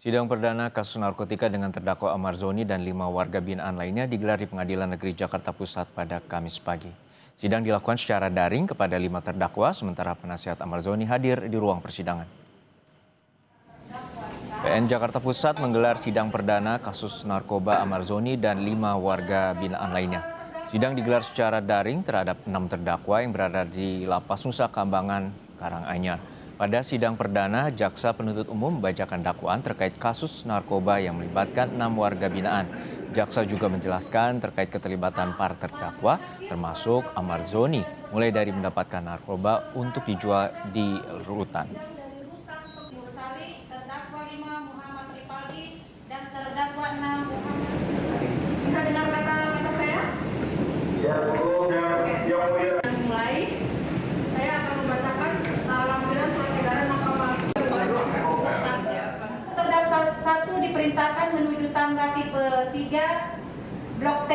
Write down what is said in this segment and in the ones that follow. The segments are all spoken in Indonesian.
Sidang perdana kasus narkotika dengan terdakwa Amar Zoni dan 5 warga binaan lainnya digelar di Pengadilan Negeri Jakarta Pusat pada Kamis pagi. Sidang dilakukan secara daring kepada 5 terdakwa, sementara penasihat Amar Zoni hadir di ruang persidangan. PN Jakarta Pusat menggelar sidang perdana kasus narkoba Amar Zoni dan 5 warga binaan lainnya. Sidang digelar secara daring terhadap 6 terdakwa yang berada di Lapas Nusa Kambangan, Karanganyar. Pada sidang perdana, jaksa penuntut umum membacakan dakwaan terkait kasus narkoba yang melibatkan 6 warga binaan. Jaksa juga menjelaskan terkait keterlibatan para terdakwa, termasuk Amar Zoni, mulai dari mendapatkan narkoba untuk dijual di rutan. Bisa dengar kata-kata saya? Ya, Bu. Mulai, saya akan membacakan lampiran surat edaran Mahkamah. Terdakwa 1 diperintahkan menuju tangga tipe 3 Blok T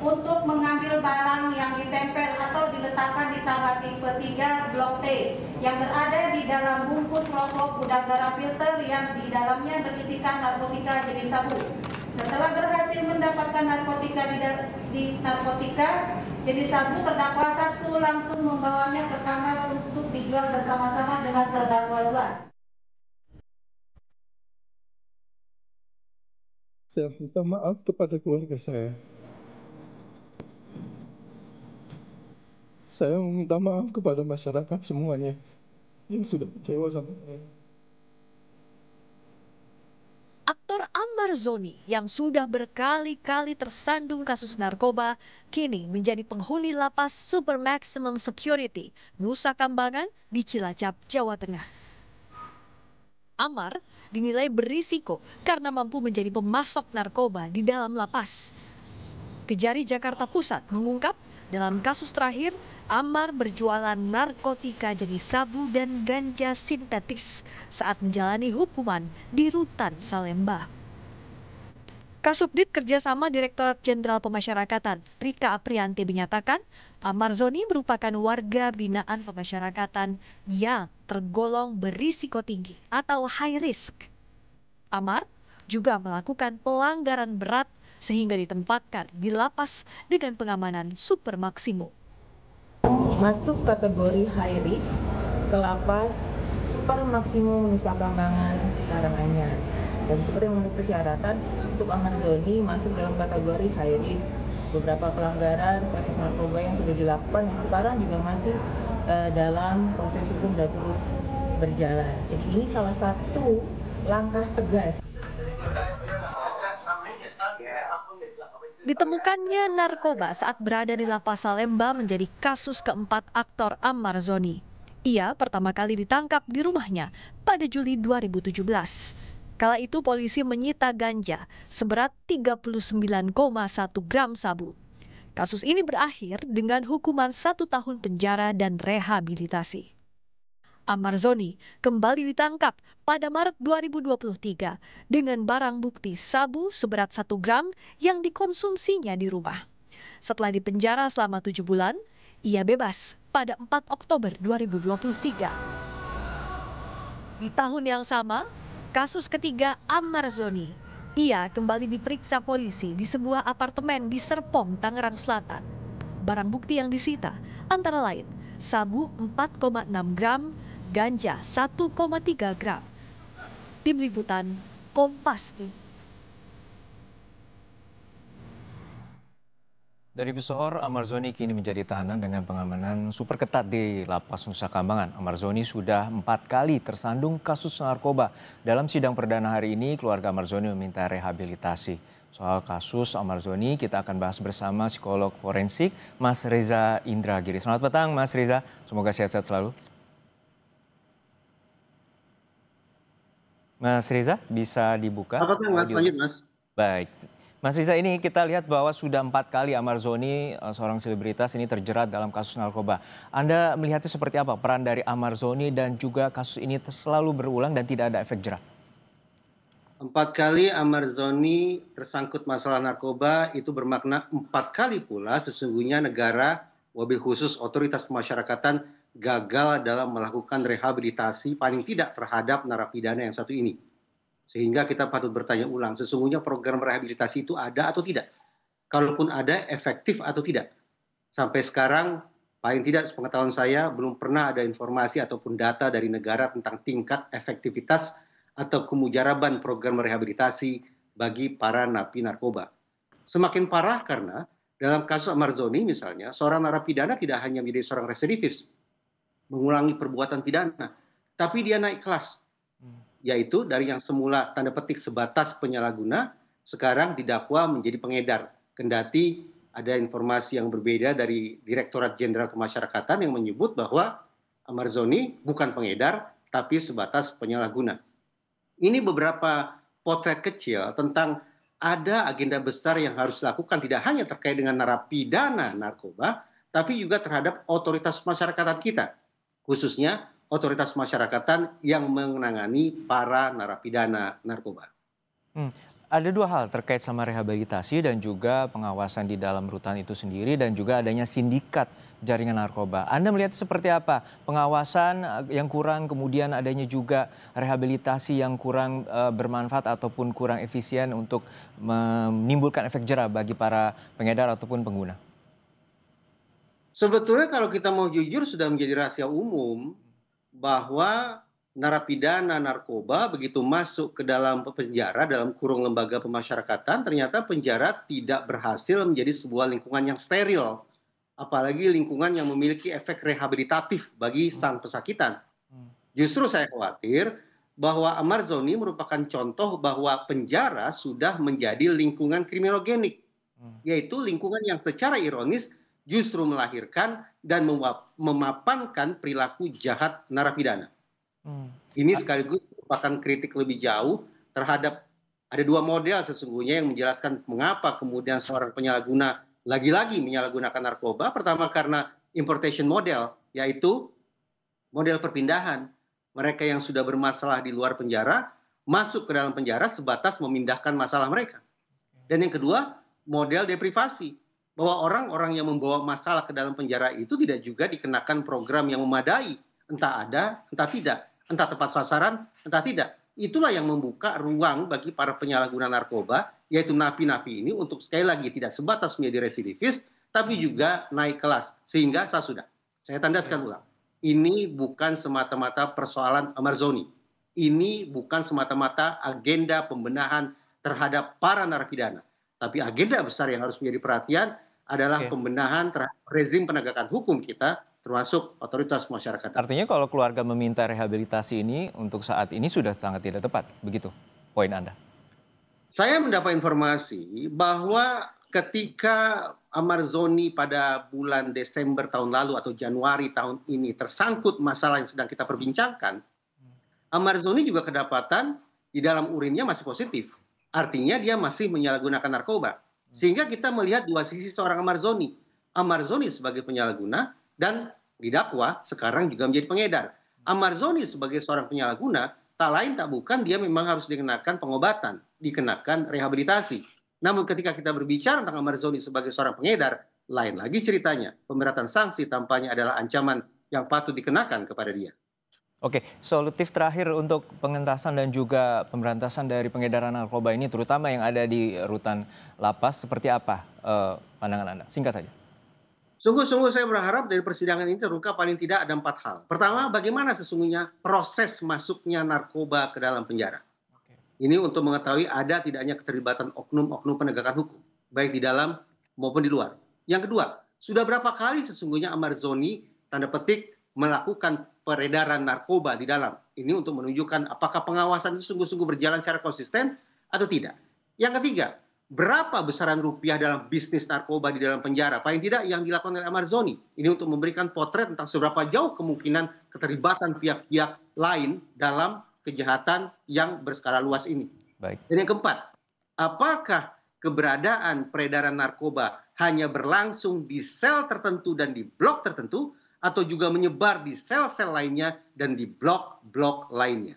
untuk mengambil barang yang ditempel atau diletakkan di tangga tipe 3 Blok T yang berada di dalam bungkus rokok udara filter yang di dalamnya berisikan narkotika jenis sabu. Setelah berhasil mendapatkan narkotika jenis sabu, terdakwa 1 langsung membawanya ke kamar untuk dijual bersama-sama dengan terdakwa 2. Saya minta maaf kepada keluarga saya. Saya meminta maaf kepada masyarakat semuanya yang sudah kecewa sama saya. Aktor Amar Zoni yang sudah berkali-kali tersandung kasus narkoba kini menjadi penghuni lapas Super Maximum Security Nusa Kambangan di Cilacap, Jawa Tengah. Amar dinilai berisiko karena mampu menjadi pemasok narkoba di dalam lapas. Kejari Jakarta Pusat mengungkap dalam kasus terakhir, Amar berjualan narkotika jenis sabu dan ganja sintetis saat menjalani hukuman di rutan Salemba. Kasubdit Kerjasama Direktorat Jenderal Pemasyarakatan Rika Aprianti menyatakan Amar Zoni merupakan warga binaan pemasyarakatan yang tergolong berisiko tinggi atau high risk. Amar juga melakukan pelanggaran berat sehingga ditempatkan di lapas dengan pengamanan super maksimum. Masuk kategori high risk ke lapas super maksimum Nusa Kambangan, Karanganyar. Dan seperti memenuhi persyaratan untuk Amar Zoni masuk dalam kategori high risk. Beberapa pelanggaran kasus narkoba yang sudah dilakukan yang sekarang juga masih dalam proses hukum dan terus berjalan. Jadi ini salah satu langkah tegas. Ditemukannya narkoba saat berada di lapas Salemba menjadi kasus keempat aktor Amar Zoni. Ia pertama kali ditangkap di rumahnya pada Juli 2017. Kala itu polisi menyita ganja seberat 39,1 gram sabu. Kasus ini berakhir dengan hukuman 1 tahun penjara dan rehabilitasi. Amar Zoni kembali ditangkap pada Maret 2023 dengan barang bukti sabu seberat 1 gram yang dikonsumsinya di rumah. Setelah dipenjara selama 7 bulan, ia bebas pada 4 Oktober 2023. Di tahun yang sama, kasus ketiga Amar Zoni. Ia kembali diperiksa polisi di sebuah apartemen di Serpong, Tangerang Selatan. Barang bukti yang disita antara lain sabu 4,6 gram, ganja 1,3 gram. Tim Liputan Kompas TV. Dari Besor, Amar Zoni kini menjadi tahanan dengan pengamanan super ketat di Lapas Nusa Kambangan. Amar Zoni sudah 4 kali tersandung kasus narkoba. Dalam sidang perdana hari ini, keluarga Amar Zoni meminta rehabilitasi. Soal kasus Amar Zoni, kita akan bahas bersama psikolog forensik Mas Reza Indragiri. Selamat petang Mas Reza, semoga sehat-sehat selalu. Mas Reza, bisa dibuka? Apa Mas? Lanjut Mas. Baik. Mas Riza, ini kita lihat bahwa sudah 4 kali Amar Zoni, seorang selebritas ini terjerat dalam kasus narkoba. Anda melihatnya seperti apa peran dari Amar Zoni dan juga kasus ini selalu berulang dan tidak ada efek jerak? 4 kali Amar Zoni tersangkut masalah narkoba itu bermakna 4 kali pula sesungguhnya negara, wabil khusus otoritas pemasyarakatan gagal dalam melakukan rehabilitasi paling tidak terhadap narapidana yang satu ini. Sehingga kita patut bertanya ulang, sesungguhnya program rehabilitasi itu ada atau tidak? Kalaupun ada, efektif atau tidak? Sampai sekarang, paling tidak sepengetahuan saya, belum pernah ada informasi ataupun data dari negara tentang tingkat efektivitas atau kemujaraban program rehabilitasi bagi para napi narkoba. Semakin parah karena dalam kasus Amarzoni misalnya, seorang narapidana tidak hanya menjadi seorang residivis, mengulangi perbuatan pidana, tapi dia naik kelas, yaitu dari yang semula tanda petik sebatas penyalahguna, sekarang didakwa menjadi pengedar. Kendati ada informasi yang berbeda dari Direktorat Jenderal Pemasyarakatan yang menyebut bahwa Amarzoni bukan pengedar, tapi sebatas penyalahguna. Ini beberapa potret kecil tentang ada agenda besar yang harus dilakukan, tidak hanya terkait dengan narapidana narkoba, tapi juga terhadap otoritas masyarakatan kita, khususnya otoritas masyarakatan yang menangani para narapidana narkoba. Ada dua hal terkait sama rehabilitasi dan juga pengawasan di dalam rutan itu sendiri dan juga adanya sindikat jaringan narkoba. Anda melihat seperti apa? Pengawasan yang kurang, kemudian adanya juga rehabilitasi yang kurang bermanfaat ataupun kurang efisien untuk menimbulkan efek jera bagi para pengedar ataupun pengguna. Sebetulnya kalau kita mau jujur sudah menjadi rahasia umum bahwa narapidana narkoba begitu masuk ke dalam penjara, dalam kurung lembaga pemasyarakatan, ternyata penjara tidak berhasil menjadi sebuah lingkungan yang steril. Apalagi lingkungan yang memiliki efek rehabilitatif bagi sang pesakitan. Justru saya khawatir bahwa Amarzoni merupakan contoh bahwa penjara sudah menjadi lingkungan kriminogenik. Yaitu lingkungan yang secara ironis justru melahirkan dan memapankan perilaku jahat narapidana. Ini sekaligus merupakan kritik lebih jauh terhadap ada dua model sesungguhnya yang menjelaskan mengapa kemudian seorang penyalahguna lagi-lagi menyalahgunakan narkoba. Pertama karena importation model, yaitu model perpindahan. Mereka yang sudah bermasalah di luar penjara masuk ke dalam penjara sebatas memindahkan masalah mereka. Dan yang kedua, model deprivasi. Bahwa orang-orang yang membawa masalah ke dalam penjara itu tidak juga dikenakan program yang memadai. Entah ada, entah tidak. Entah tepat sasaran, entah tidak. Itulah yang membuka ruang bagi para penyalahguna narkoba, yaitu napi-napi ini untuk sekali lagi tidak sebatas menjadi residivis, tapi juga naik kelas. Sehingga saya tandaskan ulang. Ini bukan semata-mata persoalan Amarzoni. Ini bukan semata-mata agenda pembenahan terhadap para narapidana. Tapi agenda besar yang harus menjadi perhatian adalah pembenahan terhadap rezim penegakan hukum kita, termasuk otoritas masyarakat. Artinya kalau keluarga meminta rehabilitasi ini untuk saat ini sudah sangat tidak tepat, begitu poin Anda? Saya mendapat informasi bahwa ketika Amarzoni pada bulan Desember tahun lalu atau Januari tahun ini tersangkut masalah yang sedang kita perbincangkan, Amarzoni juga kedapatan di dalam urinnya masih positif. Artinya dia masih menyalahgunakan narkoba. Sehingga kita melihat dua sisi seorang Amarzoni. Amarzoni sebagai penyalahguna dan didakwa sekarang juga menjadi pengedar. Amarzoni sebagai seorang penyalahguna, tak lain tak bukan dia memang harus dikenakan pengobatan, dikenakan rehabilitasi. Namun ketika kita berbicara tentang Amarzoni sebagai seorang pengedar, lain lagi ceritanya. Pemberatan sanksi tampaknya adalah ancaman yang patut dikenakan kepada dia. Oke, solutif terakhir untuk pengentasan dan juga pemberantasan dari pengedaran narkoba ini, terutama yang ada di rutan lapas, seperti apa pandangan Anda? Singkat saja. Sungguh-sungguh saya berharap dari persidangan ini terungkap paling tidak ada 4 hal. Pertama, bagaimana sesungguhnya proses masuknya narkoba ke dalam penjara. Ini untuk mengetahui ada tidaknya keterlibatan oknum-oknum penegakan hukum, baik di dalam maupun di luar. Yang kedua, sudah berapa kali sesungguhnya Amarzoni, tanda petik, melakukan peredaran narkoba di dalam. Ini untuk menunjukkan apakah pengawasan itu sungguh-sungguh berjalan secara konsisten atau tidak. Yang ketiga, berapa besaran rupiah dalam bisnis narkoba di dalam penjara? Paling tidak yang dilakukan oleh Amarzoni. Ini untuk memberikan potret tentang seberapa jauh kemungkinan keterlibatan pihak-pihak lain dalam kejahatan yang berskala luas ini. Baik. Dan yang keempat, apakah keberadaan peredaran narkoba hanya berlangsung di sel tertentu dan di blok tertentu, atau juga menyebar di sel-sel lainnya dan di blok-blok lainnya?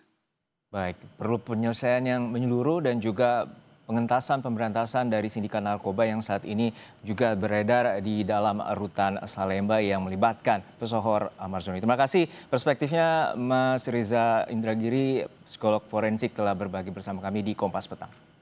Baik, perlu penyelesaian yang menyeluruh dan juga pengentasan pemberantasan dari sindikat narkoba yang saat ini juga beredar di dalam rutan Salemba yang melibatkan pesohor Amarzoni. Terima kasih perspektifnya Mas Reza Indragiri, psikolog forensik, telah berbagi bersama kami di Kompas Petang.